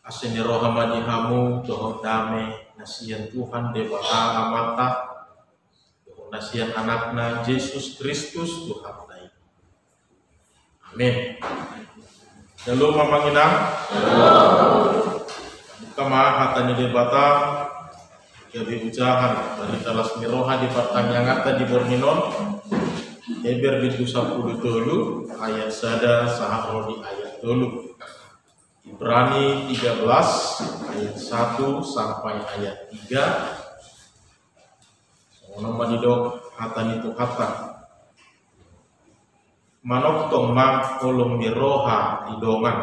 Asini rohamani hamu dohon dame nasian Tuhan debata amata dohon nasian anakna Yesus Kristus Tuhan dai. Amin. Lalu mamanginam kama hatanya debata gabi ujahan dari talas miroha di pertanyaan di Borminon Eber bidu 10 dulu ayat sada saharo di ayat dulu Ibrani 13 ayat 1 sampai ayat 3 Sono madidok hatan itu kata manok tong mang kolom miroha idongan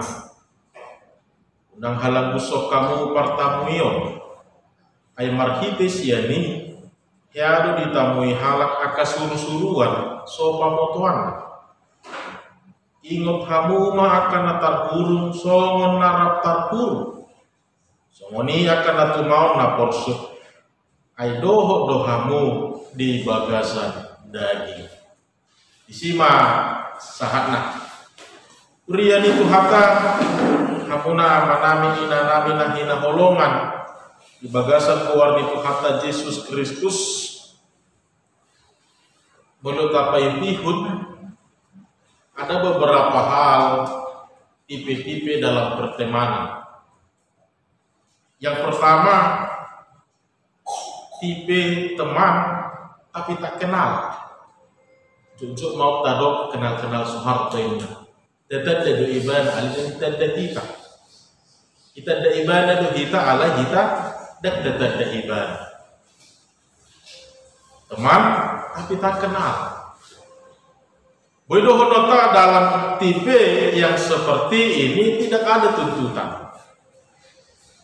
Unang halang busok kamu partamuyon ay marhites yani Yado ditamui halak aka suruh-suruan so pamotuan. Ingot hamu ma akan natarburung songon narap tarburung. Songoni akan natumau naporsuk. Ay doho dohamu di bagasan daging. Isima sahatna. Urian itu hata hamuna manami inanami nahina holongan. Di bagasan keluar itu kata Yesus Kristus menurut apa yang pihut ada beberapa hal tipe-tipe dalam pertemanan. Yang pertama tipe teman tapi tak kenal. Cucuk mau tadok kenal-kenal Soeharto ini. Tetap ada ibadah alih kita kita. Kita ada ibadah tu kita ala kita. Dan tetap ada ibadah. Teman, tapi tak kenal. Bodoh nota dalam tipe yang seperti ini tidak ada tuntutan.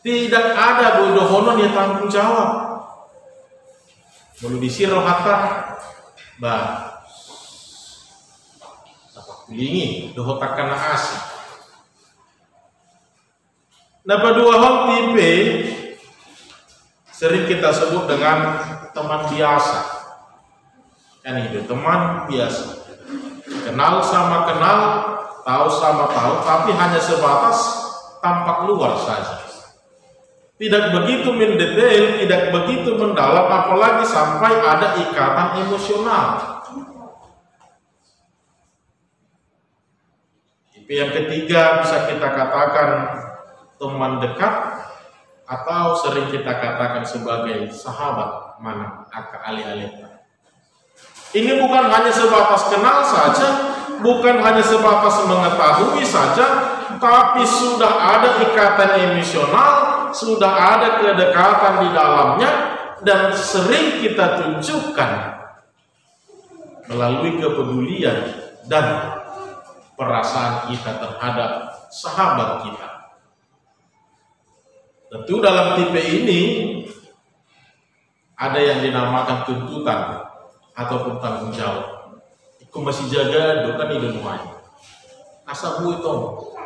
Tidak ada bodoh honon yang tanggung jawab. Mulu disiro hatta, bah, apa kulingi, doho tak kena asih. Nah, dua hal tipe sering kita sebut dengan teman biasa. Kan itu teman biasa. Kenal sama kenal, tahu sama tahu, tapi hanya sebatas tampak luar saja. Tidak begitu mendetail, tidak begitu mendalam, apalagi sampai ada ikatan emosional. Tipe yang ketiga bisa kita katakan teman dekat, atau sering kita katakan sebagai sahabat mana aka alih-alih. Ini bukan hanya sebatas kenal saja, bukan hanya sebatas mengetahui saja, tapi sudah ada ikatan emosional, sudah ada kedekatan di dalamnya, dan sering kita tunjukkan melalui kepedulian dan perasaan kita terhadap sahabat kita. Tentu dalam tipe ini ada yang dinamakan tuntutan ataupun tanggung jawab. Iku masih jaga dokan itu nuai. Asabu itu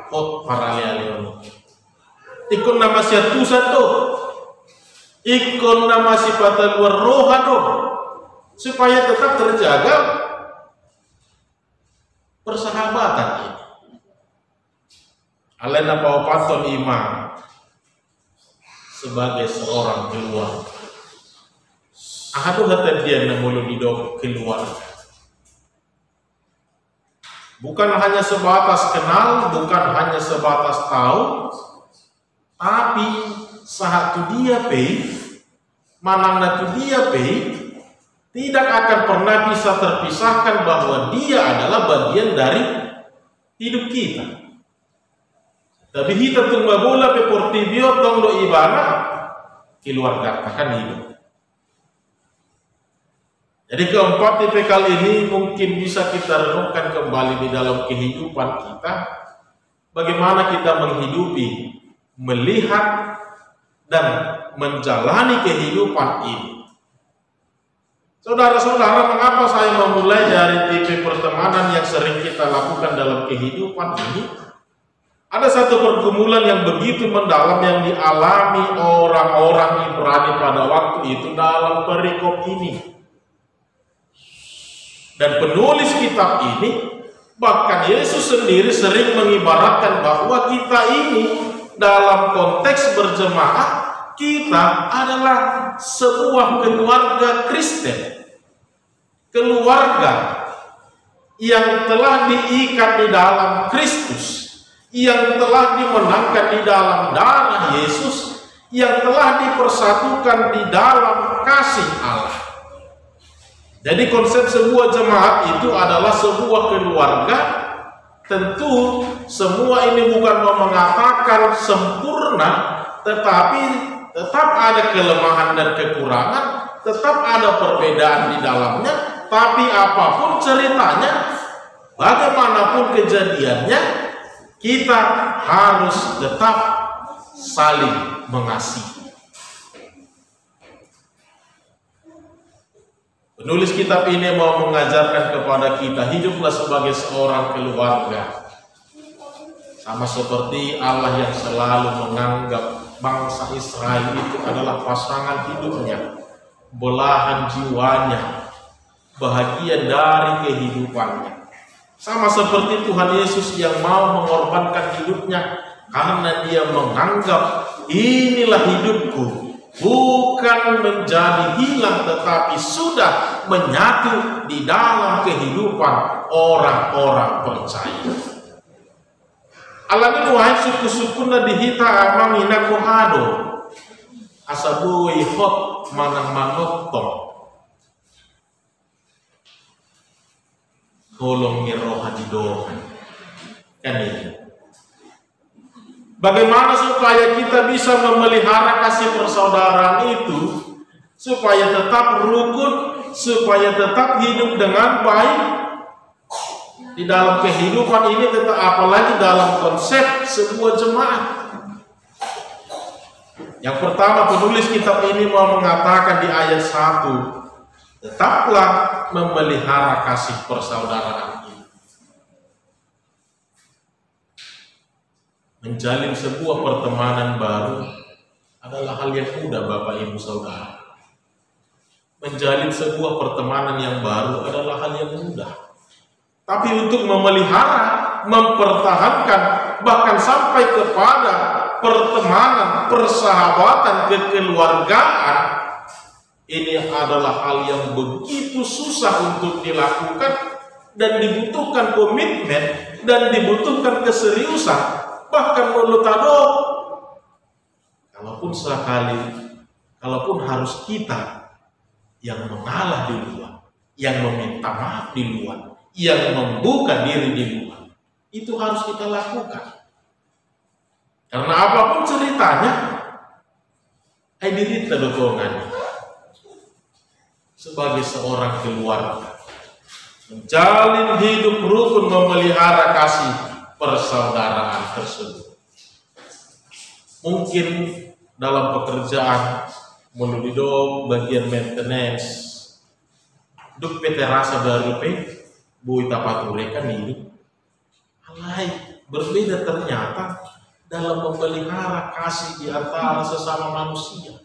hot paralel. Ikon nama siatu satu. Ikon nama sifat luar rohano supaya tetap terjaga persahabatan ini. Alena paupaton iman sebagai seorang keluarga. Ahadu hata dia namulu didok keluar. Bukan hanya sebatas kenal, bukan hanya sebatas tahu, tapi saat tu dia manangna tu dia tidak akan pernah bisa terpisahkan bahwa dia adalah bagian dari hidup kita. Tapi kita tunggu bola pe portibio tong do ibana keluarga akan hidup. Jadi keempat tipe kali ini mungkin bisa kita renungkan kembali di dalam kehidupan kita. Bagaimana kita menghidupi, melihat, dan menjalani kehidupan ini. Saudara-saudara, mengapa saya memulai dari tipe pertemanan yang sering kita lakukan dalam kehidupan ini? Ada satu pergumulan yang begitu mendalam yang dialami orang-orang Ibrani pada waktu itu dalam perikop ini. Dan penulis kitab ini, bahkan Yesus sendiri sering mengibaratkan bahwa kita ini dalam konteks berjemaah, kita adalah sebuah keluarga Kristen. Keluarga yang telah diikat di dalam Kristus, yang telah dimenangkan di dalam darah Yesus, yang telah dipersatukan di dalam kasih Allah. Jadi konsep sebuah jemaat itu adalah sebuah keluarga. Tentu semua ini bukan mengatakan sempurna, tetapi tetap ada kelemahan dan kekurangan, tetap ada perbedaan di dalamnya. Tapi apapun ceritanya, bagaimanapun kejadiannya, kita harus tetap saling mengasihi. Penulis kitab ini mau mengajarkan kepada kita, hiduplah sebagai seorang keluarga. Sama seperti Allah yang selalu menganggap bangsa Israel itu adalah pasangan hidupnya, belahan jiwanya, bahagia dari kehidupannya. Sama seperti Tuhan Yesus yang mau mengorbankan hidupnya karena dia menganggap inilah hidupku, bukan menjadi hilang tetapi sudah menyatu di dalam kehidupan orang-orang percaya. Alami nuhai suku-sukuna dihita amang inakuhado asabui hot manang manotong kolong ngiroha di dohan. Kan ini. Bagaimana supaya kita bisa memelihara kasih persaudaraan itu, supaya tetap rukun, supaya tetap hidup dengan baik di dalam kehidupan ini, tetap apalagi dalam konsep sebuah jemaat. Yang pertama, penulis kitab ini mau mengatakan di ayat 1, tetaplah memelihara kasih persaudaraan ini. Menjalin sebuah pertemanan baru adalah hal yang mudah, Bapak Ibu Saudara. Menjalin sebuah pertemanan yang baru adalah hal yang mudah. Tapi untuk memelihara, mempertahankan, bahkan sampai kepada pertemanan, persahabatan, kekeluargaan, ini adalah hal yang begitu susah untuk dilakukan dan dibutuhkan komitmen dan dibutuhkan keseriusan. Bahkan mulut adok, kalaupun sekali, kalaupun harus kita yang mengalah di luar, yang meminta maaf di luar, yang membuka diri di luar, itu harus kita lakukan. Karena apapun ceritanya, dirita dokongannya. Sebagai seorang keluarga, menjalin hidup rukun, memelihara kasih persaudaraan tersebut. Mungkin dalam pekerjaan menuju bagian maintenance, duk PT rasa baru bui tapaturekan ini, alai berbeda ternyata dalam memelihara kasih di antara sesama manusia.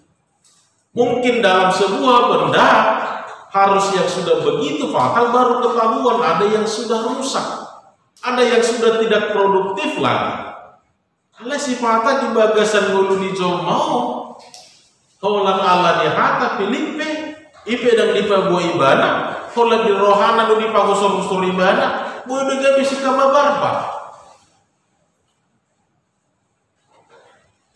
Mungkin dalam sebuah benda harus yang sudah begitu fatal baru ketahuan ada yang sudah rusak. Ada yang sudah tidak produktif lagi. Kalau sifatnya di bagasan dulu di mau, kaulang Allah di hata Filipe, ipe dan di pabuai ibana, kalau di rohana lu di pagusor-gusor ibana, boleh gak bisa kama barba.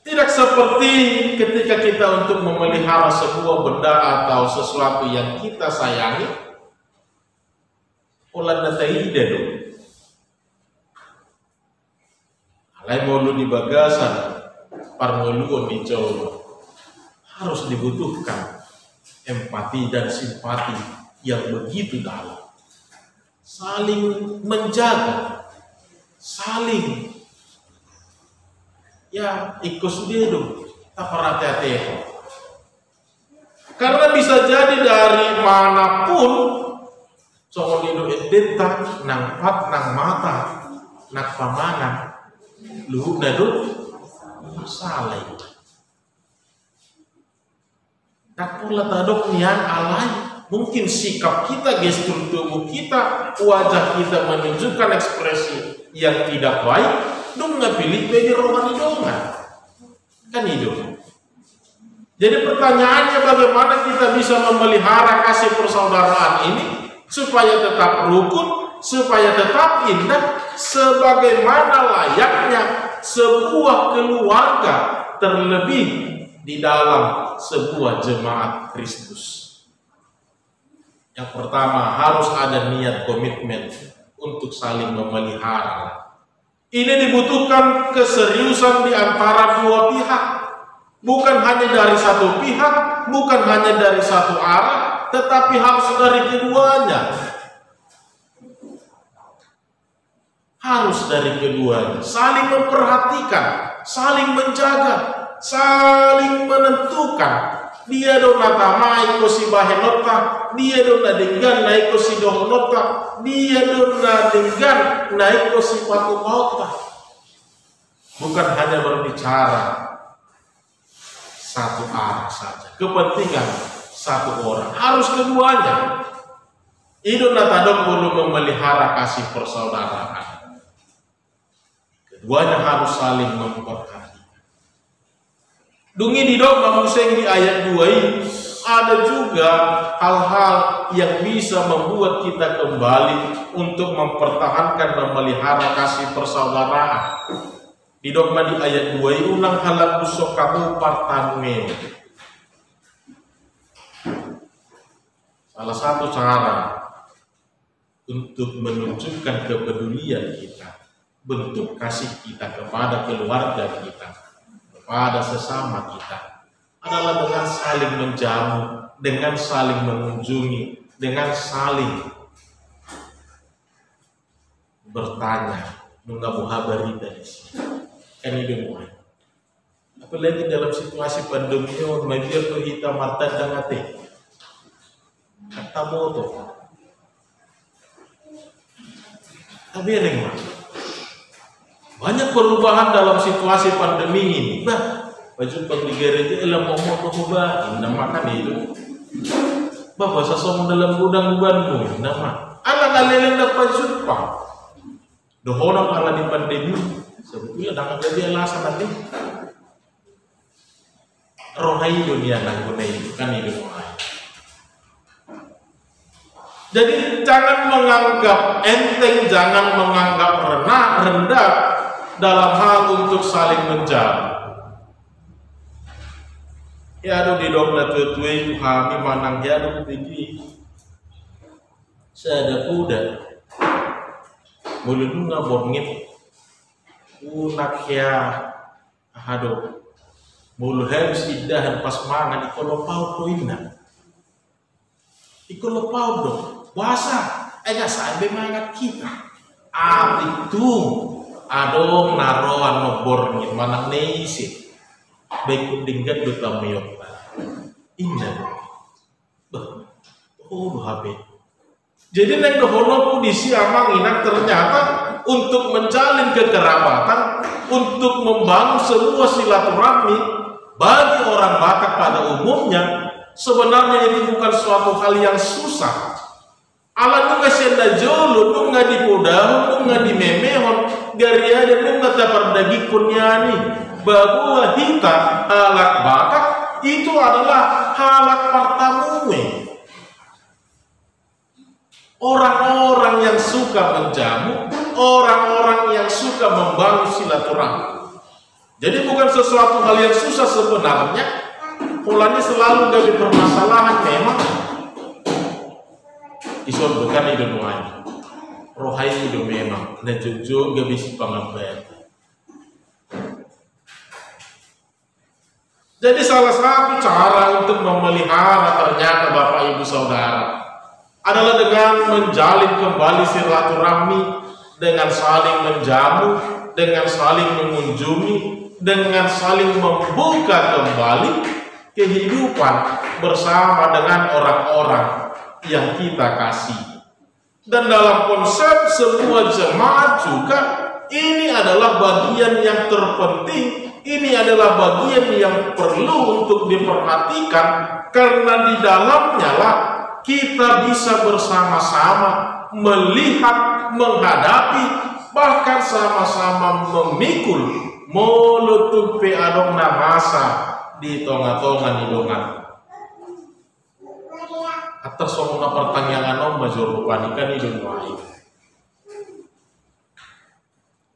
Tidak seperti ketika kita untuk memelihara sebuah benda atau sesuatu yang kita sayangi, olah natai dulu. Alai mulu di bagasan, parmoluan dicoba, harus dibutuhkan empati dan simpati yang begitu dalam. Saling menjaga, saling ikut dedo, tak perhati-hati. Karena bisa jadi dari manapun, soal itu edeta, nang pat, nang mata, nang pamana. Luhuk nadul salah. Tak pula tadok nian alai. Mungkin sikap kita, gestur tubuh kita, wajah kita menunjukkan ekspresi yang tidak baik. dong nggak pilih bagi rohani donga. Kan itu. Jadi pertanyaannya bagaimana kita bisa memelihara kasih persaudaraan ini supaya tetap rukun, supaya tetap indah, sebagaimana layaknya sebuah keluarga, terlebih di dalam sebuah jemaat Kristus. Yang pertama, harus ada niat komitmen untuk saling memelihara. Ini dibutuhkan keseriusan di antara dua pihak. Bukan hanya dari satu pihak, bukan hanya dari satu arah, tetapi harus dari keduanya. Harus dari keduanya. Saling memperhatikan, saling menjaga, saling menentukan. Dia dona tamai ko si bahenota, dia dona dengan naik ko si dohonota, dia dona dengan naik ko si patupauta. Bukan hanya berbicara satu arah saja, kepentingan satu orang, harus keduanya. Itu natadok perlu memelihara kasih persaudaraan. Keduanya harus saling memperhatikan. Dungi di dok mamuseng di ayat 2 ini ada juga hal-hal yang bisa membuat kita kembali untuk mempertahankan memelihara kasih persaudaraan. Di dogma di ayat 2 ini ulang halak busok kamu partanme. Salah satu cara untuk menunjukkan kepedulian kita, bentuk kasih kita kepada keluarga kita, kepada sesama kita, adalah dengan saling menjamu, dengan saling mengunjungi, dengan saling bertanya, mengabu habari dari sini. Kan itu mulai. Apalagi dalam situasi pandemi ini, media kita martan dan ate. Kata moto. Tapi yang banyak perubahan dalam situasi pandemi ini. Baju pendigar itu elam momo to ba, nama kan itu. Bahasa som dalam gudang Bandung, nama. Alang-alang dapat jumpa. Dohonang ala di pandemi. Sebetulnya dengan jadi alasan nanti rohai dunia nanggunai itu kan hidup rohai. Jadi jangan menganggap enteng, jangan menganggap rendah dalam hal untuk saling menjaga. Ya aduh di dogna tuai kami manang ya aduh tinggi. Saya ada kuda. Mulut nggak bongit. Unak ya, aduh, mulu harus idahan pas mangan ikolopau koina, ikolopau dong, puasa, sampai mangat kita, itu, aduh naroan nobornya mana neisi, baik tinggal duta meyok, indah, habis. Jadi neng dohono kondisi amang inak ternyata untuk menjalin kekerabatan, untuk membangun sebuah silaturahmi bagi orang Batak pada umumnya, sebenarnya ini bukan suatu hal yang susah. Alat nunga senda jolo, nunga di podahu, nunga di memehon, dari ada nunga tapardagi kunyani, bahwa kita alat Batak itu adalah halak partamuwe. Orang-orang yang suka menjamu, orang-orang yang suka membangun silaturahmi. Jadi bukan sesuatu hal yang susah sebenarnya. Polanya selalu dari permasalahan memang. Isor bukan itu doanya. Rohai itu memang. Dan jujur gak bisa pengambil. Jadi salah satu cara untuk memelihara ternyata Bapak Ibu Saudara adalah dengan menjalin kembali silaturahmi, dengan saling menjamu, dengan saling mengunjungi, dengan saling membuka kembali kehidupan bersama dengan orang-orang yang kita kasih. Dan dalam konsep sebuah jemaat juga, ini adalah bagian yang terpenting, ini adalah bagian yang perlu untuk diperhatikan, karena di dalamnya lah kita bisa bersama-sama melihat, menghadapi bahkan sama-sama memikul molutupi adong namasa di tonga-tonga nilongan. Atas semua pertanyaan om majorupani kan idun wai.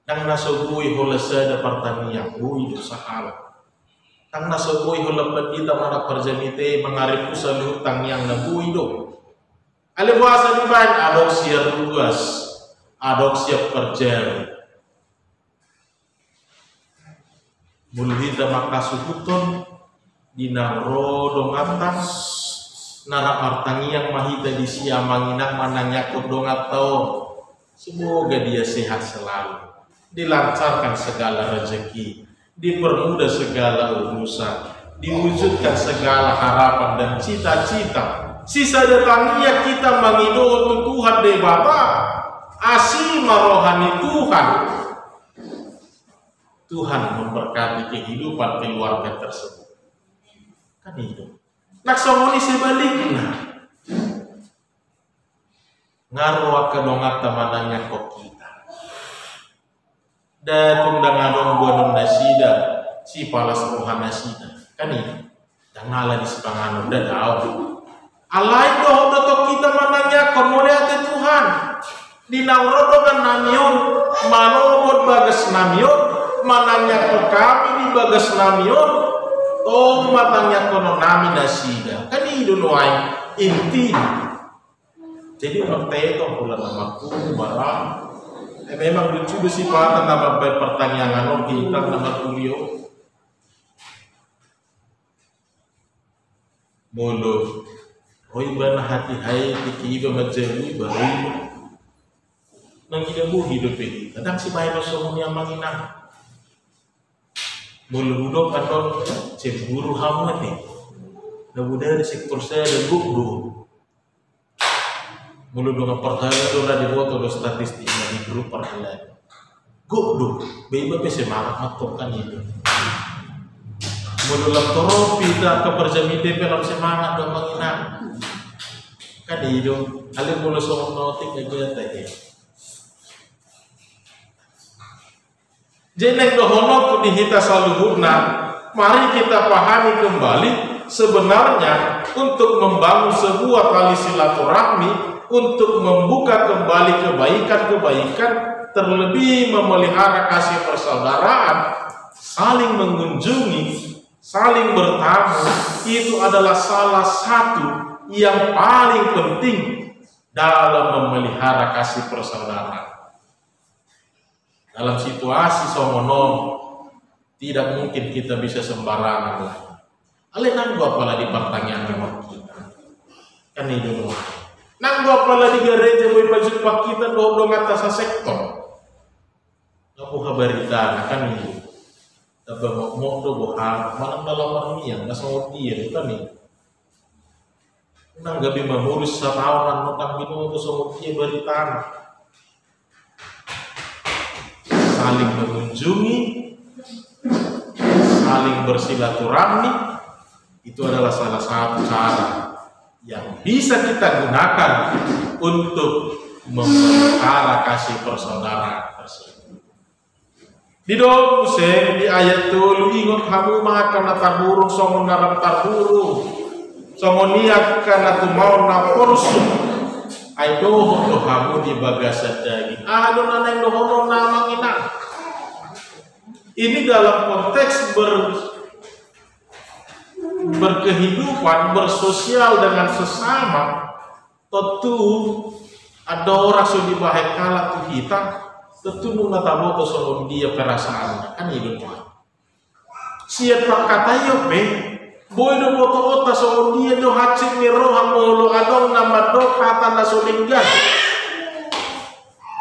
Nang nasugui hola sada pertanyaan bui dosa Allah. Nang nasugui hola pendita mana perjamite mengarip usaha hutang yang nabui do. Ale bahasa di ban adok siap luas, adok siap perjal. Mulhita makasuhuton dinaro dong atas. Nara artangi yang mahita di siamanginang mananyakot dong atau semoga dia sehat selalu, dilancarkan segala rezeki, dipermudah segala urusan, diwujudkan segala harapan dan cita-cita. Sisa datangnya kita mengidoh Tuhan de Bapa, asima rohani Tuhan. Tuhan memberkati kehidupan keluarga tersebut. Kan itu. Nak somoni sebaliknya ngaruh ke dongat temanannya kok kita datang dengan dong buanon nasida si palas rohan nasida kan ini dan ngalah di sepangan udah tahu alai doh dotok kita mananya komuliate Tuhan di naurodo kan namion manomod bagas namion mananya ke kami di bagas namion. Oh matanya kono nami nasida kan idun wai inti jadi waktu itu pula namaku barang memang lucu bersifat nama pertanyaan kita nama kuliah mulu oi bana hati hai tiki iba majeli baru nang hidup ini kadang si bayi bersemuanya manginang mulu katon cemburu hamat nih. Nabu dari sektor saya dan gugdu. Mulu dengan pertanyaan itu ada foto do statistiknya di grup pertanyaan. Gugdu, beba pese marah matokan itu. Mulu laptop kita ke perjamite pelam semangat dong menginang. Kan itu, alim mulu soal notik aja tadi. Jenek dohonok dihita saluhurna, mari kita pahami kembali sebenarnya untuk membangun sebuah tali silaturahmi, untuk membuka kembali kebaikan-kebaikan, terlebih memelihara kasih persaudaraan, saling mengunjungi, saling bertamu, itu adalah salah satu yang paling penting dalam memelihara kasih persaudaraan. Dalam situasi somonom tidak mungkin kita bisa sembarangan lagi. Ale nanggu apalah di pertanyaan memang kita. Kan itu nanggu apalah di gereja boy pajak kita dong atas sektor. Ngapu habarita kan itu. Tapi mau do bohang mana dalam yang nggak sama dia kan itu. Nang gabi mengurus satahunan notang binu itu sama dia berita. Saling mengunjungi, saling bersilaturahmi, itu adalah salah satu cara yang bisa kita gunakan untuk memelihara kasih persaudaraan tersebut. Di dalam di ayat itu lu ingat kamu makan taburung songon dalam taburung songon niat karena tu mau naporsu aidoh to kamu di bagasan daging adon naneng dohono namang inang. Ini dalam konteks berkehidupan, bersosial dengan sesama. Tentu ada orang sudah dibahas kalah tuh kita, tentu nuna tahu tuh soal dia perasaannya kan hidup. Siapa kata yo pe, boy do foto otak soal dia do hacik ni roh mulu adong nama do kata nasulinggan.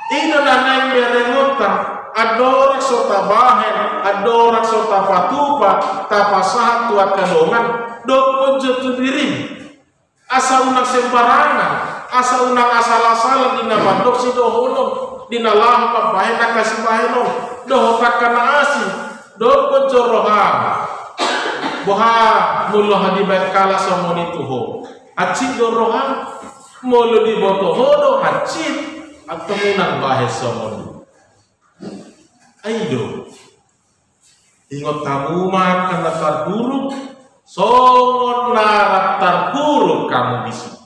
Ini nanang berengota. Adorak sota bahen, adorak sota patupa, tapasah tuat kadongan, dok penjatuh diri. Asa unang sembarangan, asa unang asal-asalan di nama dok si dohonom, di nalah papahen kasih bahenom, dohotak kana asi, dok penjorohan. Boha mulo hadi berkala somoni tuho, acik dorohan, mulo di botohodo acik, atau munang bahe somoni. Aido ingot kamu makan terburuk, songon narap terburuk kamu bisa.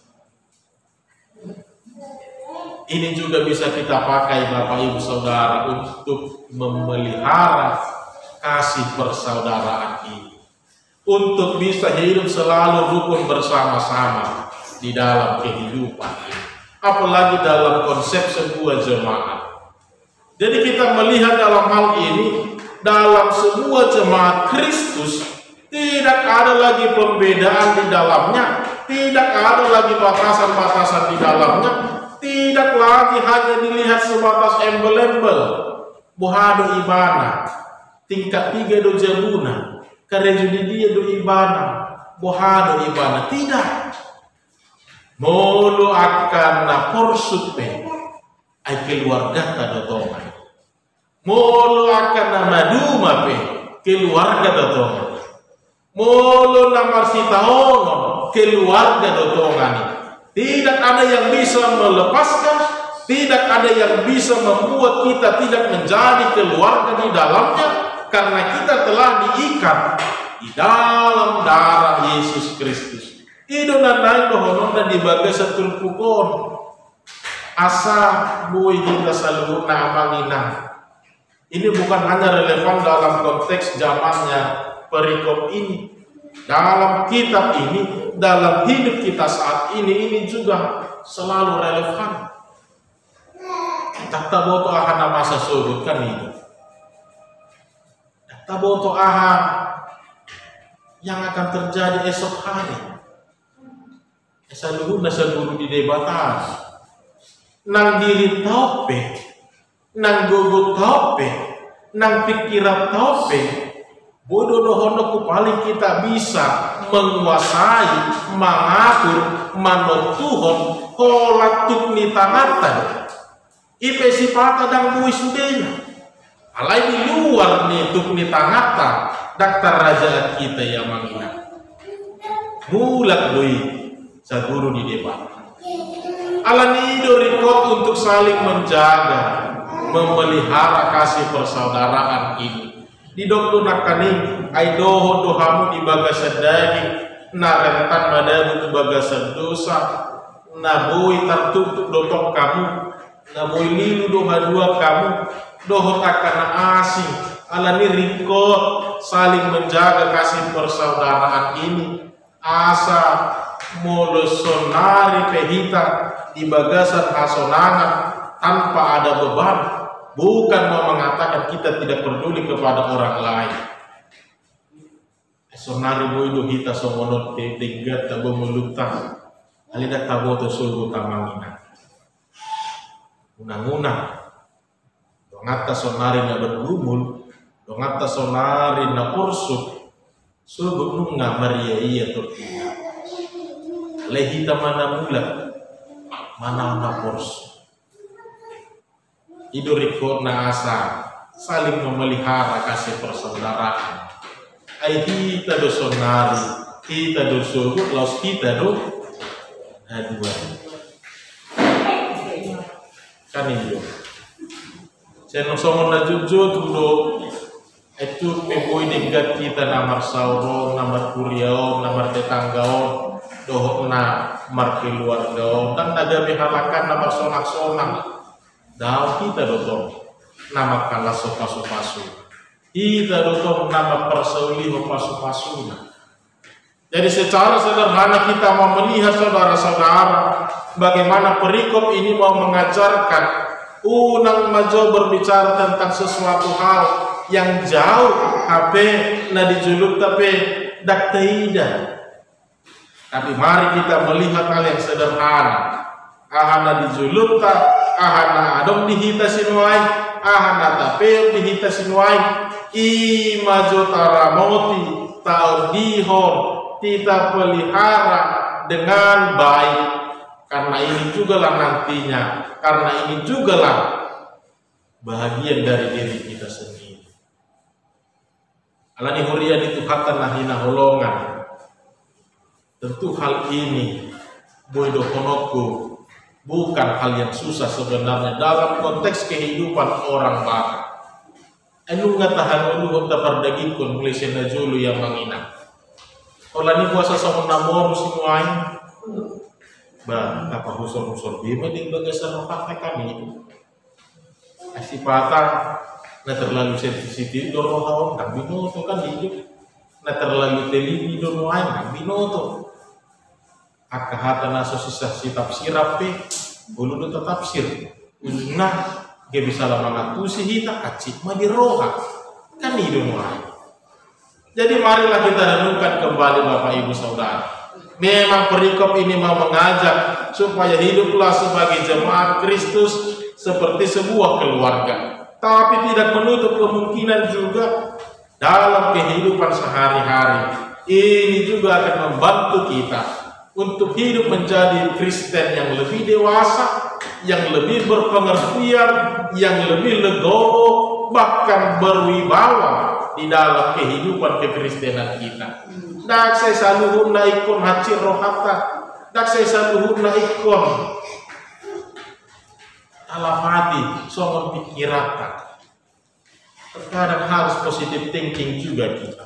Ini juga bisa kita pakai Bapak Ibu Saudara untuk memelihara kasih persaudaraan ini, untuk bisa hidup selalu rukun bersama-sama di dalam kehidupan ini, apalagi dalam konsep sebuah jemaat. Jadi kita melihat dalam hal ini, dalam semua jemaat Kristus tidak ada lagi pembedaan di dalamnya, tidak ada lagi batasan-batasan di dalamnya, tidak lagi hanya dilihat sebatas embel-embel bohado ibana tingkat 3 do jabuna kareju di dia do ibana bohado ibana, tidak. Molo akan na porsupe ay keluarga tadotongan, molo akan na maduma pe keluarga dotongan, molo na marsitaono keluarga dotongan. Tidak ada yang bisa melepaskan, tidak ada yang bisa membuat kita tidak menjadi keluarga di dalamnya, karena kita telah diikat di dalam darah Yesus Kristus. Ido nanay dohonon na dibaga sa tulpukon. Asa buhay kita sa luhur na amanginang. Ini bukan hanya relevan dalam konteks zamannya perikop ini. Dalam kitab ini, dalam hidup kita saat ini juga selalu relevan. Tak taboto aha na masa sugod kan ini. Tak taboto aha yang akan terjadi esok hari. Esa luhur na sa guru di debatan. Nang diri tope, nang gugut tope, nang pikiran tope. Bodoh dohono ku paling kita bisa menguasai, mengatur, manotuhon, holatuk ni tangatan. Ipe sipata dang buis sudena. Alai di luar ni tuk ni tangata, daktar raja kita yang mangina. Mulak doi sa guru di depan. Alani do rekod untuk saling menjaga, memelihara kasih persaudaraan ini. Di dokter nakaning ay doho dohamu di bagasan daging na rentan madamu di bagasan dosa na boy tertutup dotok kamu na boy lilu doha dua kamu doho takana asing alani rikot saling menjaga kasih persaudaraan ini asa molosonari pehita di bagasan hasonangan tanpa ada beban. Bukan mau mengatakan kita tidak peduli kepada orang lain. Sonari boido hita somonot tinggat tabo melutang. Alida tabo to sugu tamangina. Unang-unang. Dongata sonari na bergumul, dongata sonari na pursuk. Sugu nunga Maria iya tortilla. Lehita mana mulat, mana na pursuk. Idurikot na asa saling memelihara kasih persaudaraan. Ay kita do sonari, kita do sugut, laus kita do dua. Kan iyo. Saya nosomon na jujur do itu peboy dinggat kita namar sauro, namar kuriao, namar tetanggao, doh na mar keluargao, dan nagabi halakan namar sonak-sonak. Daw kita dotong nama kala sopasu-pasu, kita dotong nama persauliho pasu-pasuna. Jadi secara sederhana kita mau melihat saudara-saudara bagaimana perikop ini mau mengajarkan unang majo berbicara tentang sesuatu hal yang jauh HP na dijuluk tapi dak tidak. Tapi mari kita melihat hal yang sederhana. Ahana dijuluk tak, ahana adom dihita sinuai, ahana tapeo dihita sinuai. Imajo taramoti tau dihor kita pelihara dengan baik. Karena ini jugalah nantinya, karena ini jugalah bahagian dari diri kita sendiri. Alani huria dituhatan nahina holongan. Tentu hal ini boido honokku bukan hal yang susah sebenarnya dalam konteks kehidupan orang Batak. anu nggak tahan dulu tapardagi kon mulai sena julu yang menginap. Kalau ni puasa sama namor semuanya, bah apa husor bima di bagasan otak kami. Asipata na terlalu sensitif dorong hawa nggak binoto kan hidup, na terlalu teliti dorong aing nggak binoto. Akahata na sosisah si tafsir ape, bulu do tafsir. Nah, dia bisa lama ngatusi hita acik ma diroha kan hidup mulai. Jadi marilah kita renungkan kembali Bapak Ibu Saudara. Memang perikop ini mau mengajak supaya hiduplah sebagai jemaat Kristus seperti sebuah keluarga, tapi tidak menutup kemungkinan juga dalam kehidupan sehari-hari ini juga akan membantu kita untuk hidup menjadi Kristen yang lebih dewasa, yang lebih berpengertian, yang lebih legowo, bahkan berwibawa di dalam kehidupan kekristenan kita. Dak saya saluhun na ikon hacir rohata, dak saya saluhun na ikon alamati songon pikirata. Terkadang harus positive thinking juga kita.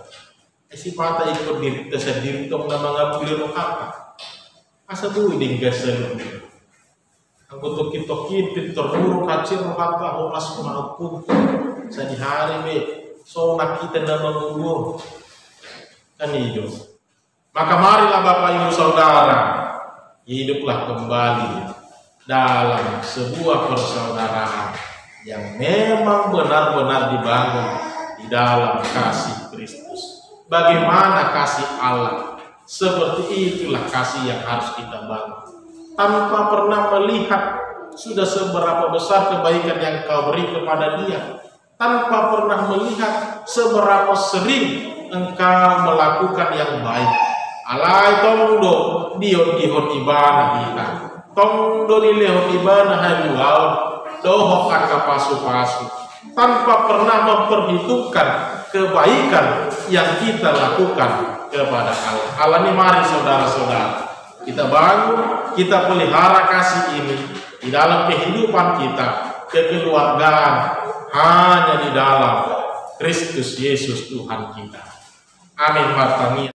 Sifata ikon diri tersendiri tong na mga buli rohata. Asa buwi ding gasen. Ang kutok-kitokin pintor-buruk hacir rohata homas kumaupun sa di hari be. So nakita na menunggu kan hidup. Maka marilah Bapak Ibu Saudara, hiduplah kembali dalam sebuah persaudaraan yang memang benar-benar dibangun di dalam kasih Kristus. Bagaimana kasih Allah? Seperti itulah kasih yang harus kita bangun. Tanpa pernah melihat sudah seberapa besar kebaikan yang kau beri kepada dia, tanpa pernah melihat seberapa sering engkau melakukan yang baik. Alai tongdo dihon ibana kita, tongdo dilehon ibana haluau, dohok aka pasu-pasu, tanpa pernah memperhitungkan kebaikan yang kita lakukan kepada Allah. Allah ini mari saudara-saudara, kita bangun, kita pelihara kasih ini di dalam kehidupan kita, kekeluargaan, hanya di dalam Kristus Yesus Tuhan kita. Amin.